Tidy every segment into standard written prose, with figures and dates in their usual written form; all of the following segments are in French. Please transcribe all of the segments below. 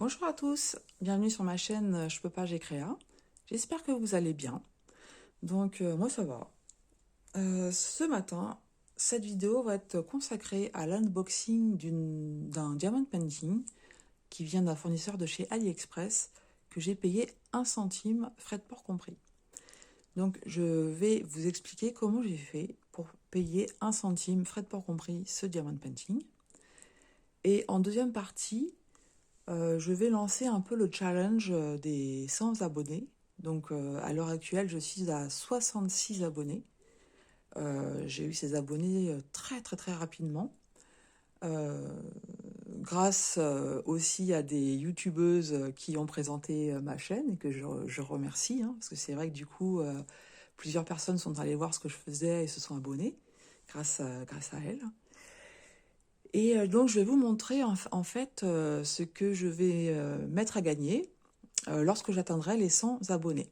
Bonjour à tous, bienvenue sur ma chaîne Je peux pas, j'ai créa. J'espère que vous allez bien. Donc moi ça va. Ce matin, cette vidéo va être consacrée à l'unboxing d'un diamond painting qui vient d'un fournisseur de chez AliExpress que j'ai payé 1 centime, frais de port compris. Donc je vais vous expliquer comment j'ai fait pour payer 1 centime, frais de port compris, ce diamond painting. Et en deuxième partie, je vais lancer un peu le challenge des 100 abonnés. Donc à l'heure actuelle, je suis à 66 abonnés. J'ai eu ces abonnés très rapidement. Euh, Grâce aussi à des youtubeuses qui ont présenté ma chaîne et que je remercie, hein, parce que c'est vrai que du coup, plusieurs personnes sont allées voir ce que je faisais et se sont abonnées grâce à elles. Et donc je vais vous montrer en fait ce que je vais mettre à gagner lorsque j'atteindrai les 100 abonnés.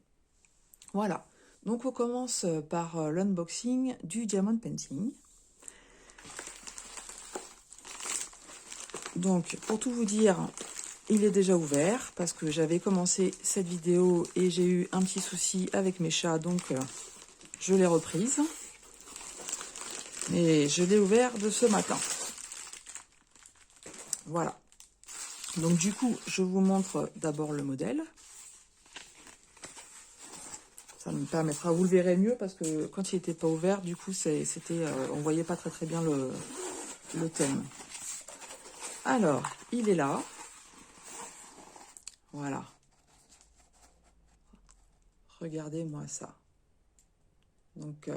Voilà, donc on commence par l'unboxing du Diamond Painting. Donc pour tout vous dire, il est déjà ouvert parce que j'avais commencé cette vidéo et j'ai eu un petit souci avec mes chats, donc je l'ai reprise. Et je l'ai ouvert de ce matin. Voilà. Donc du coup, je vous montre d'abord le modèle. Ça me permettra, vous le verrez mieux parce que quand il n'était pas ouvert, du coup, on voyait pas très bien le thème. Alors, il est là. Voilà. Regardez-moi ça. Donc,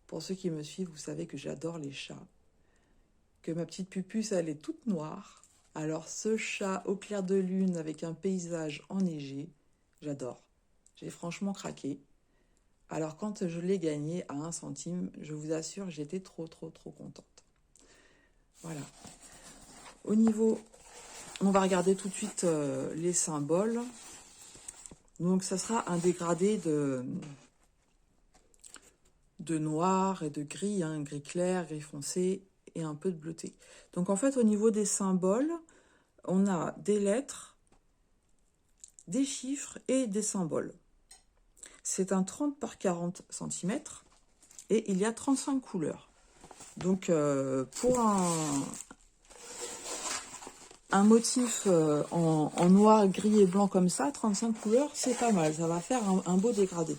pour ceux qui me suivent, vous savez que j'adore les chats. Que ma petite pupuce, elle est toute noire. Alors, ce chat au clair de lune avec un paysage enneigé, j'adore. J'ai franchement craqué. Alors, quand je l'ai gagné à 1 centime, je vous assure, j'étais trop contente. Voilà. Au niveau, on va regarder tout de suite les symboles. Donc, ça sera un dégradé de noir et de gris, hein, gris clair, gris foncé et un peu de bleuté. Donc, en fait, au niveau des symboles, on a des lettres, des chiffres et des symboles. C'est un 30 par 40 cm et il y a 35 couleurs. Donc, pour un motif en noir, gris et blanc comme ça, 35 couleurs, c'est pas mal. Ça va faire un beau dégradé.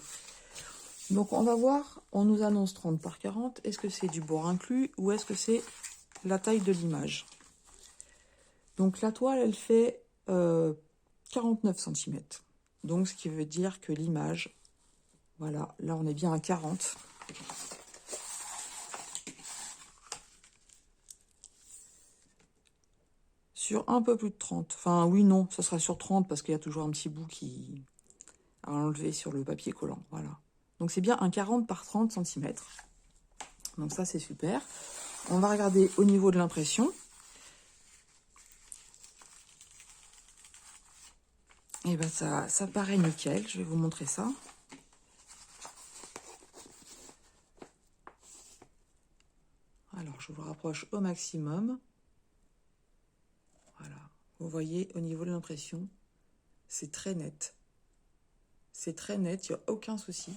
Donc, on va voir, on nous annonce 30 par 40. Est-ce que c'est du bord inclus ou est-ce que c'est la taille de l'image? Donc, la toile, elle fait 49 cm. Donc, ce qui veut dire que l'image, voilà, là, on est bien à 40. Sur un peu plus de 30. Enfin, oui, non, ça sera sur 30 parce qu'il y a toujours un petit bout qui à enlever sur le papier collant. Voilà. Donc, c'est bien un 40 par 30 cm. Donc, ça, c'est super. On va regarder au niveau de l'impression. Et bien, ça paraît nickel. Je vais vous montrer ça. Alors, je vous rapproche au maximum. Voilà. Vous voyez, au niveau de l'impression, c'est très net. C'est très net, il n'y a aucun souci.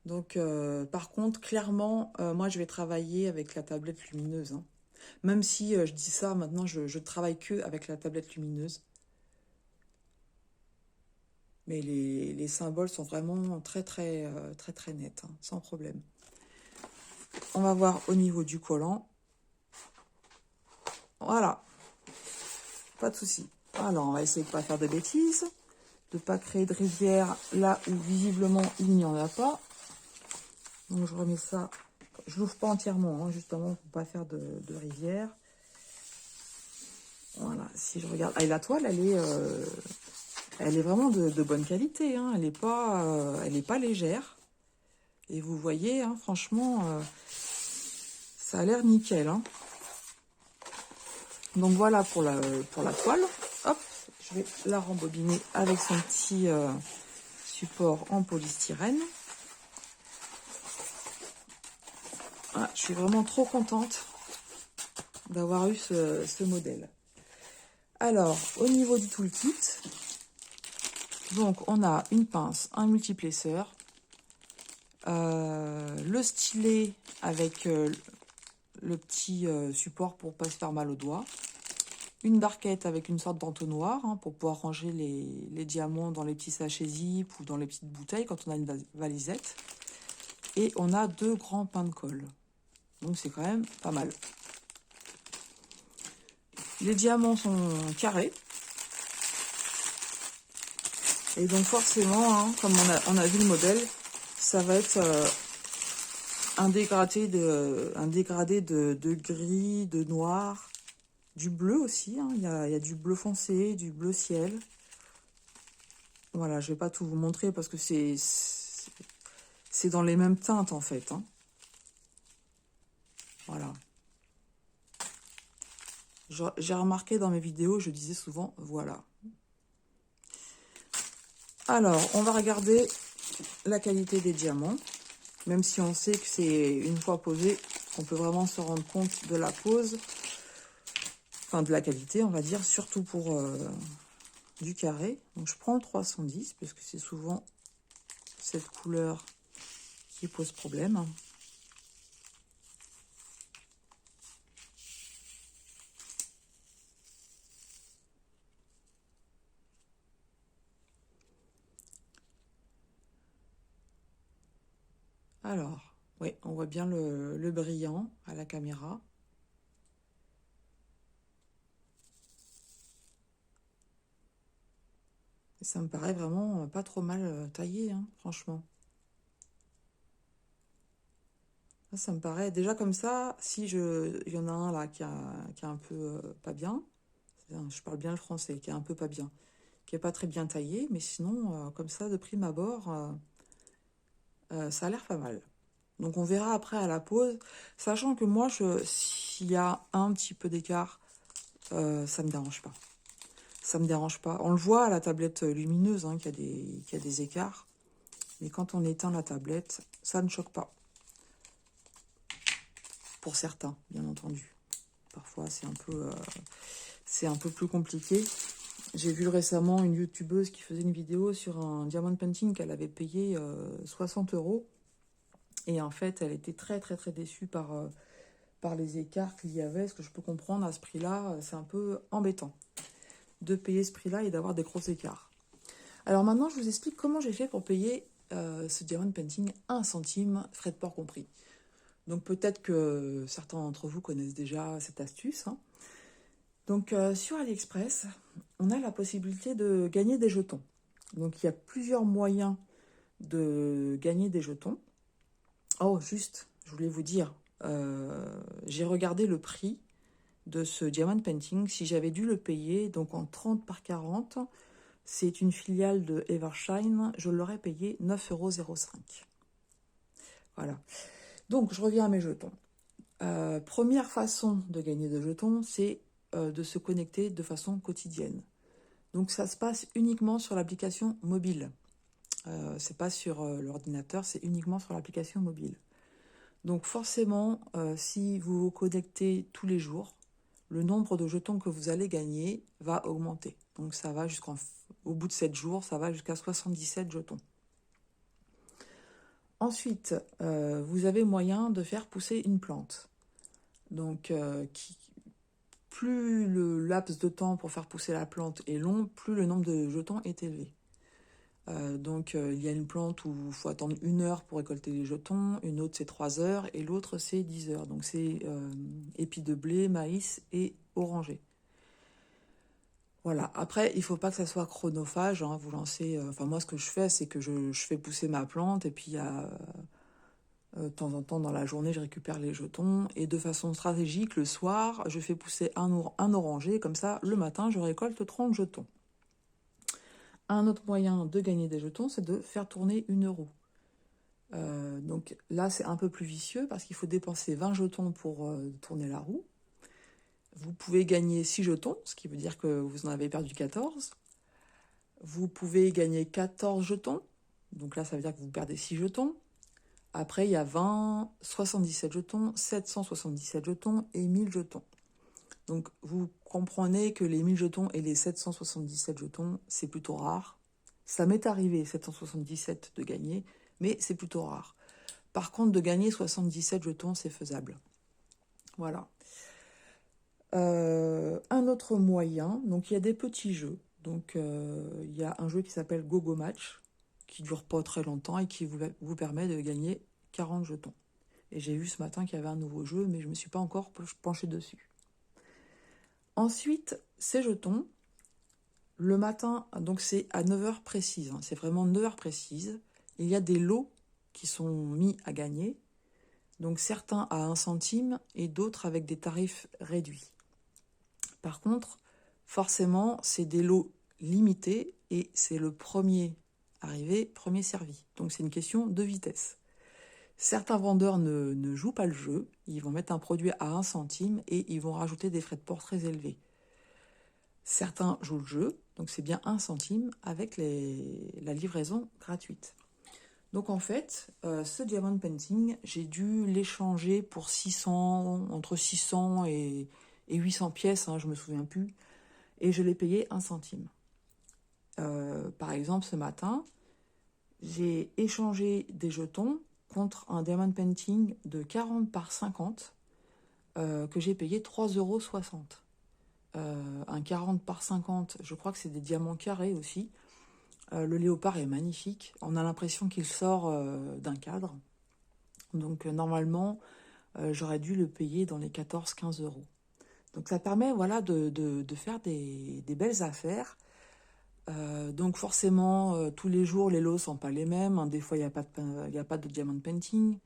Donc, par contre, clairement, moi, je vais travailler avec la tablette lumineuse. Hein. Même si je dis ça, maintenant, je travaille que avec la tablette lumineuse. Mais les symboles sont vraiment très nets, hein, sans problème. On va voir au niveau du collant. Voilà. Pas de souci. Alors, on va essayer de ne pas faire de bêtises. De ne pas créer de rivière là où visiblement il n'y en a pas. Donc, je remets ça. Je l'ouvre pas entièrement, hein, justement, pour ne pas faire de rivière. Voilà, si je regarde. Ah, et la toile, elle est vraiment de bonne qualité. Hein. Elle est pas légère. Et vous voyez, hein, franchement, ça a l'air nickel. Hein. Donc voilà pour la toile. Hop, je vais la rembobiner avec son petit support en polystyrène. Ah, je suis vraiment trop contente d'avoir eu ce modèle. Alors, au niveau du toolkit, donc on a une pince, un multiplesseur, le stylet avec le petit support pour pas se faire mal aux doigts, une barquette avec une sorte d'entonnoir pour pouvoir ranger les diamants dans les petits sachets zip ou dans les petites bouteilles quand on a une valisette. Et on a 2 grands pains de colle. Donc c'est quand même pas mal. Les diamants sont carrés. Et donc forcément, comme on a vu le modèle, ça va être un dégradé de gris, de noir, du bleu aussi. Il y a du bleu foncé, du bleu ciel. Voilà, je vais pas tout vous montrer parce que c'est dans les mêmes teintes en fait. Voilà. J'ai remarqué dans mes vidéos, je disais souvent, voilà. Alors, on va regarder la qualité des diamants. Même si on sait que c'est une fois posé, qu'on peut vraiment se rendre compte de la pose. Enfin, de la qualité, on va dire, surtout pour du carré. Donc, je prends le 310, parce que c'est souvent cette couleur qui pose problème. Alors, oui, on voit bien le brillant à la caméra. Et ça me paraît vraiment pas trop mal taillé, franchement. Ça me paraît, déjà comme ça, si il y en a un là qui est un peu pas bien, je parle bien le français, qui est un peu pas bien, qui est pas très bien taillé, mais sinon, comme ça, de prime abord, ça a l'air pas mal. Donc on verra après à la pause, sachant que moi, s'il y a un petit peu d'écart, ça me dérange pas. Ça me dérange pas. On le voit à la tablette lumineuse qu'il y a des écarts, mais quand on éteint la tablette, ça ne choque pas. Pour certains, bien entendu. Parfois, c'est un peu plus compliqué. J'ai vu récemment une youtubeuse qui faisait une vidéo sur un diamond painting qu'elle avait payé 60 €. Et en fait, elle était très très très déçue par les écarts qu'il y avait. Ce que je peux comprendre à ce prix-là, c'est un peu embêtant de payer ce prix-là et d'avoir des gros écarts. Alors maintenant, je vous explique comment j'ai fait pour payer ce diamond painting 1 centime, frais de port compris. Donc peut-être que certains d'entre vous connaissent déjà cette astuce. Donc sur AliExpress, on a la possibilité de gagner des jetons. Donc il y a plusieurs moyens de gagner des jetons. Oh, juste, je voulais vous dire, j'ai regardé le prix de ce diamond painting. Si j'avais dû le payer, donc en 30 par 40, c'est une filiale de Evershine, je l'aurais payé 9,05 €. Voilà. Donc, je reviens à mes jetons. Première façon de gagner des jetons, c'est de se connecter de façon quotidienne. Donc, ça se passe uniquement sur l'application mobile. C'est pas sur l'ordinateur, c'est uniquement sur l'application mobile. Donc, forcément, si vous vous connectez tous les jours, le nombre de jetons que vous allez gagner va augmenter. Donc, ça va au bout de 7 jours, ça va jusqu'à 77 jetons. Ensuite, vous avez moyen de faire pousser une plante. Donc, plus le laps de temps pour faire pousser la plante est long, plus le nombre de jetons est élevé. Donc, il y a une plante où il faut attendre 1 heure pour récolter les jetons, une autre c'est 3 heures et l'autre c'est 10 heures. Donc, c'est épis de blé, maïs et orangers. Voilà. Après, il ne faut pas que ça soit chronophage. Vous lancez. Enfin, moi, ce que je fais, c'est que je fais pousser ma plante et puis de temps en temps, dans la journée, je récupère les jetons. Et de façon stratégique, le soir, je fais pousser un oranger. Comme ça, le matin, je récolte 30 jetons. Un autre moyen de gagner des jetons, c'est de faire tourner une roue. Donc là, c'est un peu plus vicieux parce qu'il faut dépenser 20 jetons pour tourner la roue. Vous pouvez gagner 6 jetons, ce qui veut dire que vous en avez perdu 14. Vous pouvez gagner 14 jetons. Donc là, ça veut dire que vous perdez 6 jetons. Après, il y a 20, 77 jetons, 777 jetons et 1000 jetons. Donc, vous comprenez que les 1000 jetons et les 777 jetons, c'est plutôt rare. Ça m'est arrivé, 777, de gagner, mais c'est plutôt rare. Par contre, de gagner 77 jetons, c'est faisable. Voilà. Un autre moyen, donc il y a des petits jeux. Donc, il y a un jeu qui s'appelle Gogo Match, qui dure pas très longtemps et qui vous permet de gagner 40 jetons. Et j'ai vu ce matin qu'il y avait un nouveau jeu, mais je ne me suis pas encore penchée dessus. Ensuite, ces jetons, le matin, donc c'est à 9h précise, hein, c'est vraiment 9h précise. Il y a des lots qui sont mis à gagner, donc certains à 1 centime et d'autres avec des tarifs réduits. Par contre, forcément, c'est des lots limités et c'est le premier arrivé, premier servi. Donc c'est une question de vitesse. Certains vendeurs ne jouent pas le jeu, ils vont mettre un produit à 1 centime et ils vont rajouter des frais de port très élevés. Certains jouent le jeu, donc c'est bien 1 centime avec la livraison gratuite. Donc en fait, ce Diamond Painting, j'ai dû l'échanger pour 600, entre 600 et 800 pièces, hein, je ne me souviens plus, et je l'ai payé 1 centime. Par exemple, ce matin, j'ai échangé des jetons contre un Diamond Painting de 40 par 50 que j'ai payé 3,60 €. Un 40 par 50, je crois que c'est des diamants carrés aussi. Le léopard est magnifique. On a l'impression qu'il sort d'un cadre. Donc normalement, j'aurais dû le payer dans les 14-15 €. Donc ça permet voilà, de faire des belles affaires. Donc forcément, tous les jours, les lots ne sont pas les mêmes. Hein. Des fois, il n'y a pas de Diamond Painting.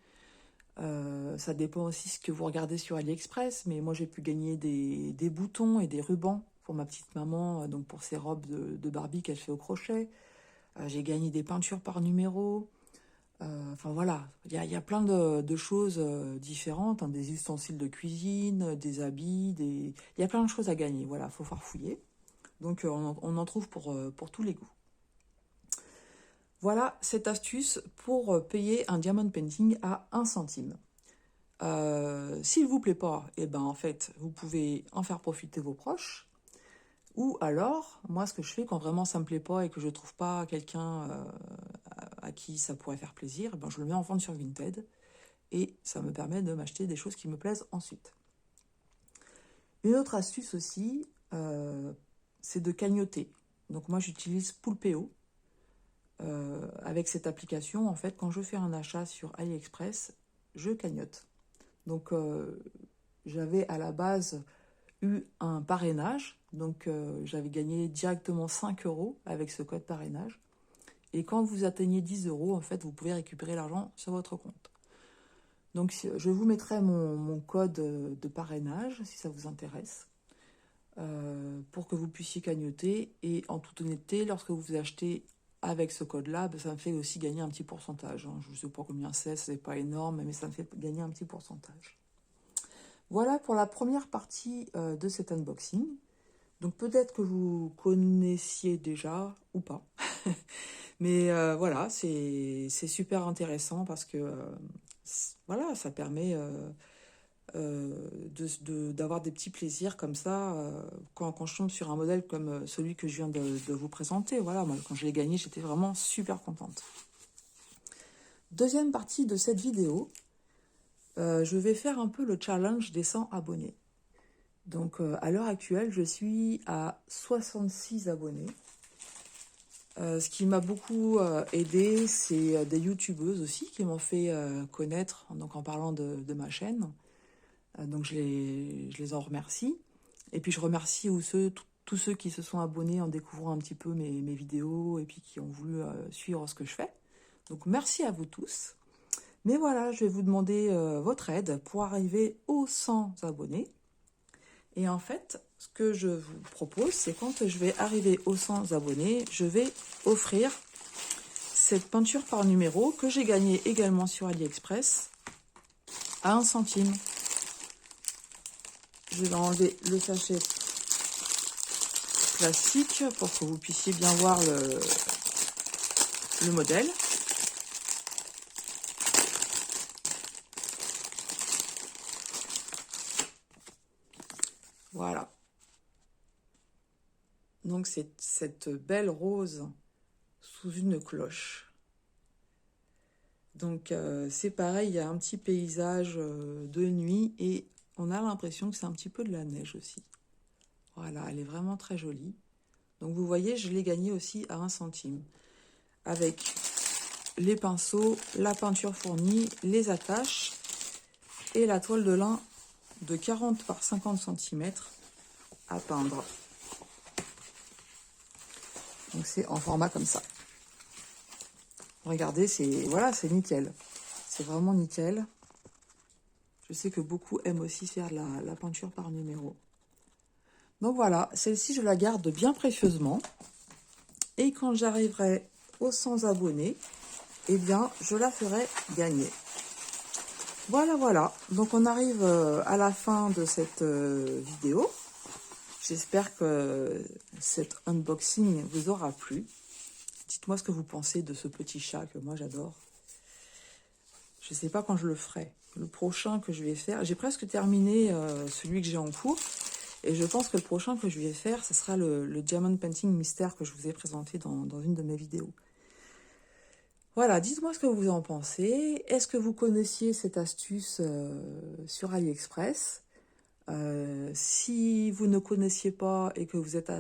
Ça dépend aussi ce que vous regardez sur AliExpress. Mais moi, j'ai pu gagner des boutons et des rubans pour ma petite maman, donc pour ses robes de Barbie qu'elle fait au crochet. J'ai gagné des peintures par numéro. Enfin voilà, il y a plein de choses différentes, hein, des ustensiles de cuisine, des habits, il y a plein de choses à gagner. Voilà, il faut farfouiller. Donc on en trouve pour tous les goûts. Voilà cette astuce pour payer un Diamond Painting à 1 centime. S'il ne vous plaît pas, et ben en fait, vous pouvez en faire profiter vos proches. Ou alors, moi, ce que je fais quand vraiment ça me plaît pas et que je trouve pas quelqu'un à qui ça pourrait faire plaisir, ben je le mets en vente sur Vinted et ça me permet de m'acheter des choses qui me plaisent ensuite. Une autre astuce aussi, c'est de cagnotter. Donc moi, j'utilise Poulpeo. Avec cette application, en fait, quand je fais un achat sur AliExpress, je cagnotte. Donc j'avais à la base eu un parrainage, donc j'avais gagné directement 5 € avec ce code parrainage. Et quand vous atteignez 10 €, en fait, vous pouvez récupérer l'argent sur votre compte. Donc je vous mettrai mon code de parrainage, si ça vous intéresse, pour que vous puissiez cagnotter. Et en toute honnêteté, lorsque vous achetez avec ce code-là, ben, ça me fait aussi gagner un petit pourcentage. Hein. Je ne sais pas combien c'est pas énorme, mais ça me fait gagner un petit pourcentage. Voilà pour la première partie de cet unboxing. Donc peut-être que vous connaissiez déjà ou pas. Mais voilà, c'est super intéressant parce que voilà, ça permet d'avoir des petits plaisirs comme ça quand je tombe sur un modèle comme celui que je viens de vous présenter. Voilà, moi quand je l'ai gagné, j'étais vraiment super contente. Deuxième partie de cette vidéo, je vais faire un peu le challenge des 100 abonnés. Donc à l'heure actuelle, je suis à 66 abonnés. Ce qui m'a beaucoup aidé, c'est des youtubeuses aussi qui m'ont fait connaître donc en parlant de ma chaîne. Donc je les en remercie. Et puis je remercie tous ceux qui se sont abonnés en découvrant un petit peu mes vidéos et puis qui ont voulu suivre ce que je fais. Donc merci à vous tous. Mais voilà, je vais vous demander votre aide pour arriver aux 100 abonnés. Et en fait, ce que je vous propose, c'est quand je vais arriver aux 100 abonnés, je vais offrir cette peinture par numéro que j'ai gagnée également sur AliExpress à 1 centime. Je vais enlever le sachet plastique pour que vous puissiez bien voir le modèle. Voilà. Donc c'est cette belle rose sous une cloche. Donc c'est pareil, il y a un petit paysage de nuit et on a l'impression que c'est un petit peu de la neige aussi. Voilà, elle est vraiment très jolie. Donc vous voyez, je l'ai gagnée aussi à 1 centime. Avec les pinceaux, la peinture fournie, les attaches et la toile de lin de 40 par 50 cm à peindre. Donc c'est en format comme ça. Regardez, voilà, c'est nickel. C'est vraiment nickel. Je sais que beaucoup aiment aussi faire la peinture par numéro. Donc voilà, celle-ci, je la garde bien précieusement. Et quand j'arriverai aux 100 abonnés, eh bien, je la ferai gagner. Voilà, voilà. Donc on arrive à la fin de cette vidéo. J'espère que cet unboxing vous aura plu. Dites-moi ce que vous pensez de ce petit chat que moi j'adore. Je ne sais pas quand je le ferai. Le prochain que je vais faire, j'ai presque terminé celui que j'ai en cours. Et je pense que le prochain que je vais faire, ce sera le Diamond Painting Mystère que je vous ai présenté dans une de mes vidéos. Voilà, dites-moi ce que vous en pensez. Est-ce que vous connaissiez cette astuce sur AliExpress? Si vous ne connaissiez pas et que vous êtes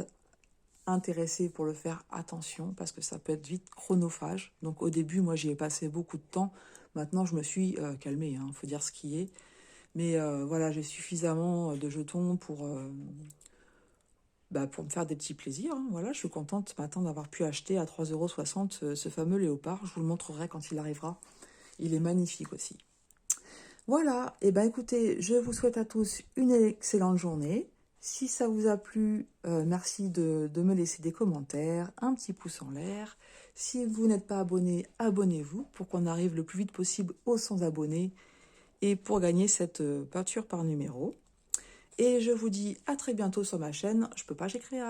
intéressé pour le faire, attention, parce que ça peut être vite chronophage. Donc au début, moi, j'y ai passé beaucoup de temps. Maintenant, je me suis calmée, hein, faut dire ce qui est. Mais voilà, j'ai suffisamment de jetons pour me faire des petits plaisirs. Hein. Voilà, je suis contente maintenant d'avoir pu acheter à 3,60 € ce fameux léopard. Je vous le montrerai quand il arrivera. Il est magnifique aussi. Voilà, et écoutez, je vous souhaite à tous une excellente journée. Si ça vous a plu, merci de me laisser des commentaires, un petit pouce en l'air. Si vous n'êtes pas abonné, abonnez-vous pour qu'on arrive le plus vite possible aux 100 abonnés et pour gagner cette peinture par numéro. Et je vous dis à très bientôt sur ma chaîne. Je peux pas, j'ai créé.